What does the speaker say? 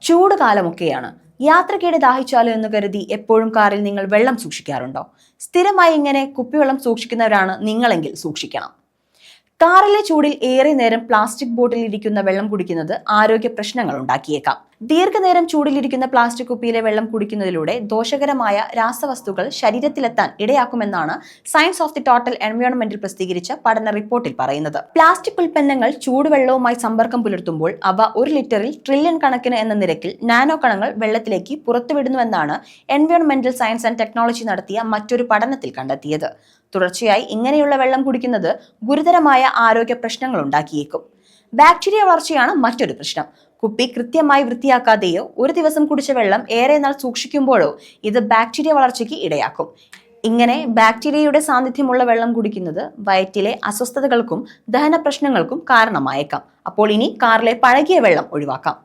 ചൂട് കാലമൊക്കെയാണ്. യാത്രക്കിടെ ദാഹിച്ചാലോ എന്ന് കരുതി എപ്പോഴും കാറിൽ നിങ്ങൾ വെള്ളം സൂക്ഷിക്കാറുണ്ടോ? സ്ഥിരമായി ഇങ്ങനെ കുപ്പിവെള്ളം സൂക്ഷിക്കുന്നവരാണ് നിങ്ങളെങ്കിൽ സൂക്ഷിക്കണം. കാറിലെ ചൂടിൽ ഏറെ നേരം പ്ലാസ്റ്റിക് ബോട്ടിൽ ഇരിക്കുന്ന വെള്ളം കുടിക്കുന്നത് ആരോഗ്യ പ്രശ്നങ്ങൾ ഉണ്ടാക്കിയേക്കാം. ദീർഘനേരം ചൂടിലിരിക്കുന്ന പ്ലാസ്റ്റിക് കുപ്പിയിലെ വെള്ളം കുടിക്കുന്നതിലൂടെ ദോഷകരമായ രാസവസ്തുക്കൾ ശരീരത്തിലെത്താൻ ഇടയാക്കുമെന്നാണ് സയൻസ് ഓഫ് ദി ടോട്ടൽ എൻവയോൺമെന്റിൽ പ്രസിദ്ധീകരിച്ച പഠന റിപ്പോർട്ടിൽ പറയുന്നത്. പ്ലാസ്റ്റിക് ഉൽപ്പന്നങ്ങൾ ചൂടുവെള്ളവുമായി സമ്പർക്കം പുലർത്തുമ്പോൾ അവ 1 ലിറ്ററിൽ ട്രില്യൺ കണക്കിന് എന്ന നിരക്കിൽ നാനോ കണങ്ങൾ വെള്ളത്തിലേക്ക് പുറത്തുവിടുന്നുവെന്നാണ് എൻവയോൺമെന്റൽ സയൻസ് ആൻഡ് ടെക്നോളജി നടത്തിയ മറ്റൊരു പഠനത്തിൽ കണ്ടെത്തിയത്. തുടർച്ചയായി ഇങ്ങനെയുള്ള വെള്ളം കുടിക്കുന്നത് ഗുരുതരമായ ആരോഗ്യ പ്രശ്നങ്ങൾ ഉണ്ടാക്കിയേക്കും. ബാക്ടീരിയ വളർച്ചയാണ് മറ്റൊരു പ്രശ്നം. കുപ്പി കൃത്യമായി വൃത്തിയാക്കാതെയോ ഒരു ദിവസം കുടിച്ച വെള്ളം ഏറെ നാൾ സൂക്ഷിക്കുമ്പോഴോ ഇത് ബാക്ടീരിയ വളർച്ചയ്ക്ക് ഇടയാക്കും. ഇങ്ങനെ ബാക്ടീരിയയുടെ സാന്നിധ്യമുള്ള വെള്ളം കുടിക്കുന്നത് വയറ്റിലെ അസ്വസ്ഥതകൾക്കും ദഹന പ്രശ്നങ്ങൾക്കും കാരണമായേക്കാം. അപ്പോൾ ഇനി കാറിലെ പഴകിയ വെള്ളം ഒഴിവാക്കാം.